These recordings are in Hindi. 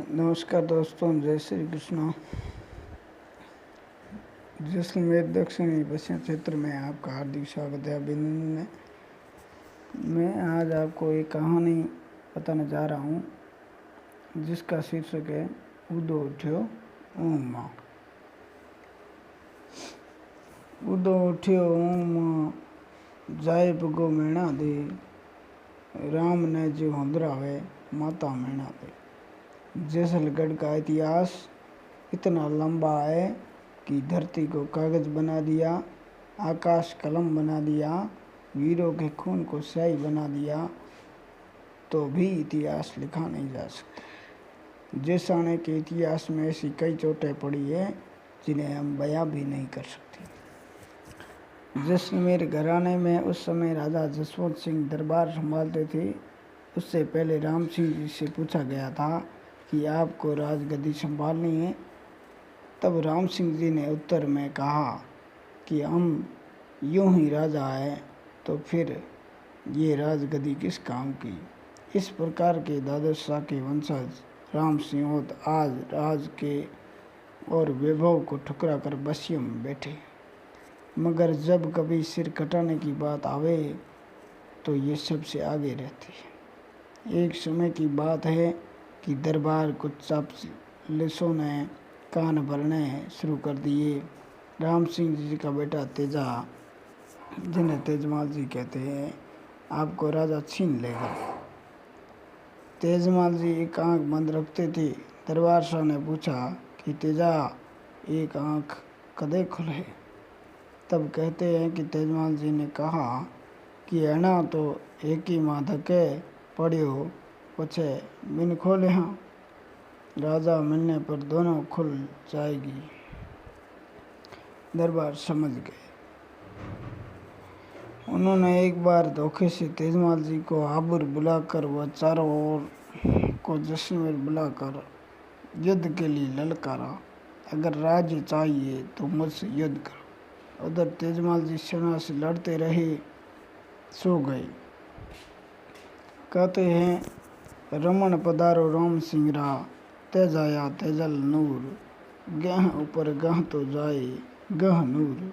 नमस्कार दोस्तों, जय श्री कृष्ण। जैसलमेर दक्षिणी पश्चिम क्षेत्र में आपका हार्दिक स्वागत है, अभिनंदन है। मैं आज आपको एक कहानी बताने जा रहा हूँ जिसका शीर्षक है उदो उठ्यो ऊँघ मां। उदो उठ्यो ऊँघ मां, जाए पगो मेणा दे, राम ने जो हंदरावे माता मेणा दे। जैसलगढ़ का इतिहास इतना लंबा है कि धरती को कागज बना दिया, आकाश कलम बना दिया, वीरों के खून को स्याही बना दिया, तो भी इतिहास लिखा नहीं जा सकता। जैसाने के इतिहास में ऐसी कई चोटें पड़ी है जिन्हें हम बयां भी नहीं कर सकते। जैसलमेर घराने में उस समय राजा जसवंत सिंह दरबार संभालते थे। उससे पहले राम सिंह जी से पूछा गया था कि आपको राजगद्दी संभालनी है। तब राम सिंह जी ने उत्तर में कहा कि हम यूं ही राजा हैं तो फिर ये राजगद्दी किस काम की। इस प्रकार के द्वादश शाह के वंशज राम सिंहोत आज राज के और वैभव को ठुकरा कर बसियों में बैठे, मगर जब कभी सिर कटाने की बात आवे तो ये सबसे आगे रहती है। एक समय की बात है कि दरबार कुछ चापलूसों ने कान भरने शुरू कर दिए। राम सिंह जी का बेटा तेजा, जिन्हें तेजमाल जी कहते हैं, आपको राजा छीन लेगा। तेजमाल जी एक आंख बंद रखते थे। दरबार शाह ने पूछा कि तेजा, एक आंख कदे खुले। तब कहते हैं कि तेजमाल जी ने कहा कि एना तो एक ही माँ धके पड़ियो पछे बिन खोले। हाँ, राजा मिलने पर दोनों खुल जाएगी। दरबार समझ गए। उन्होंने एक बार धोखे से तेजमाल जी को आबूर बुलाकर व चारों ओर को जैसलमेर बुलाकर युद्ध के लिए ललकारा। अगर राज्य चाहिए तो मुझसे युद्ध करो। उधर तेजमाल जी सेना से लड़ते रहे, सो गए। कहते हैं, रमन पधारो राम सिंह रा, तेजाया तेजल नूर, गह ऊपर गह तो जाए गह नूर।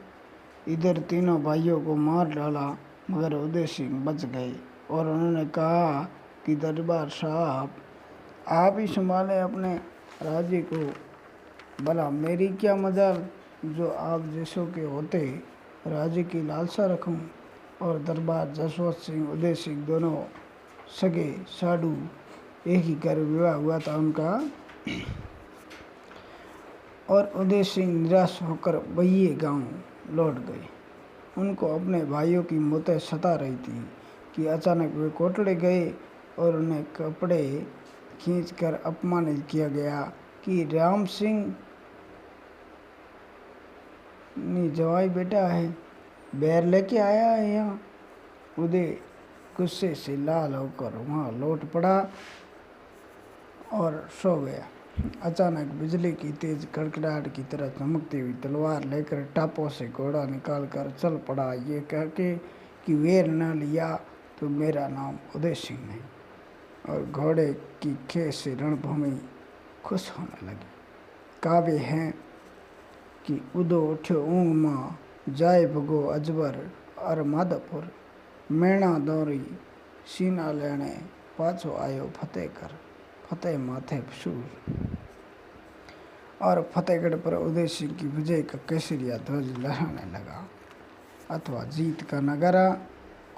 इधर तीनों भाइयों को मार डाला, मगर उदय सिंह बच गए और उन्होंने कहा कि दरबार साहब, आप ही संभालें अपने राज्य को, भला मेरी क्या मजाल जो आप जैसों के होते राज्य की लालसा रखूं। और दरबार जसवंत सिंह उदय सिंह दोनों सगे साडू, एक ही घर विवाह हुआ था उनका। और उदय सिंह निराश होकर बहिए गांव लौट गए। उनको अपने भाइयों की मौतें सता रही थी कि अचानक वे कोटड़े गए और उन्हें कपड़े खींचकर अपमानित किया गया कि राम सिंह नी जवाई बेटा है, बैर लेके आया है यहाँ। उदय गुस्से से लाल होकर वहाँ लौट पड़ा और सो गया। अचानक बिजली की तेज कड़कड़ाहट की तरह चमकती हुई तलवार लेकर टापों से घोड़ा निकालकर चल पड़ा, ये कहके कि वेर न लिया तो मेरा नाम उदय सिंह नहीं। और घोड़े की खे से रणभूमि खुश होने लगी। काव्य हैं कि उदो उठ्यो ऊँघ मां, जाए भगो अजबर और माधोपुर, मेणा दौरी सीना लेने, पाछो आयो फतेह कर, फतेह माथे सूर। और फतेहगढ़ पर उदय सिंह की विजय का केसरिया ध्वज लहराने लगा अथवा जीत का नगारा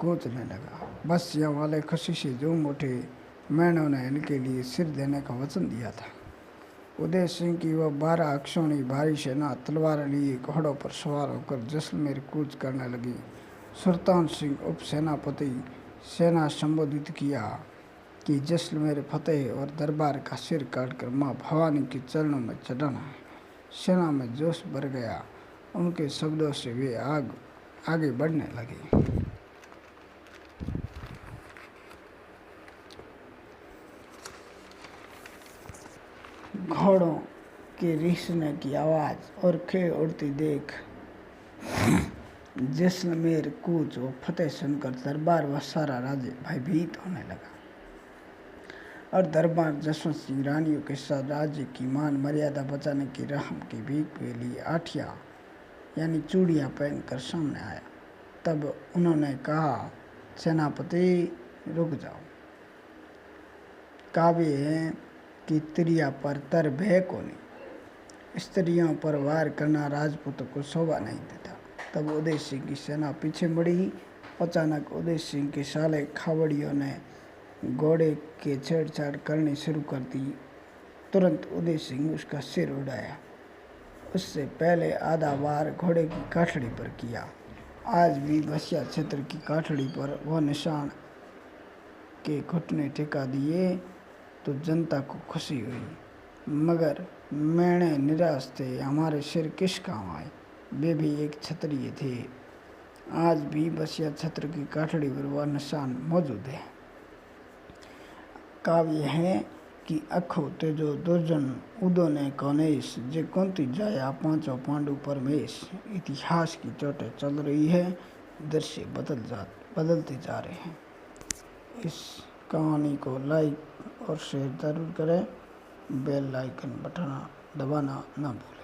गूंजने लगा। बसिया वाले खुशी से झूम उठे। मैंने उन्हें इनके लिए सिर देने का वचन दिया था। उदय सिंह की वह 12 अक्षौणी भारी सेना तलवार लिए घोड़ों पर सवार होकर जैसलमेर कूच करने लगी। सुल्तान सिंह उप सेनापति सेना संबोधित किया कि जैसलमेर फतेह और दरबार का सिर काटकर माँ भवानी के चरणों में चढ़ाना है। सेना में जोश भर गया। उनके शब्दों से वे आगे बढ़ने लगे। घोड़ों के रिसने की आवाज़ और खे उड़ती देख जैसलमेर कूच व फतेह सुनकर दरबार व सारा राज्य भयभीत होने लगा। और दरबार जसवंत सिंह रानियों के साथ राज्य की मान मर्यादा बचाने की रहम की भीख के लिए आठिया यानी चूड़ियाँ पहनकर सामने आया। तब उन्होंने कहा, सेनापति रुक जाओ। काव्य है कि त्रिया पर तर भय को नहीं, स्त्रियों पर वार करना राजपूतों को शोभा नहीं देता। तब उदय सिंह की सेना पीछे बढ़ी। अचानक उदय सिंह के साले खावड़ियों ने घोड़े के छेड़छाड़ करनी शुरू कर दी। तुरंत उदय सिंह उसका सिर उड़ाया। उससे पहले आधा वार घोड़े की काठड़ी पर किया। आज भी बसिया क्षेत्र की काठड़ी पर वह निशान के घुटने टिका दिए तो जनता को खुशी हुई, मगर मैंने निराश थे। हमारे सिर किस काम आए? वे भी एक क्षत्रिय थे। आज भी बसिया क्षेत्र की काठड़ी पर वह निशान मौजूद है। काव्य है कि अखो तेजो दुर्जन उदोने कौनेश जे कुंती जाया पांचों पांडु परमेश। इतिहास की चोटें चल रही है, दृश्य बदलते जा रहे हैं। इस कहानी को लाइक और शेयर ज़रूर करें। बेल आइकन बटन दबाना ना भूलें।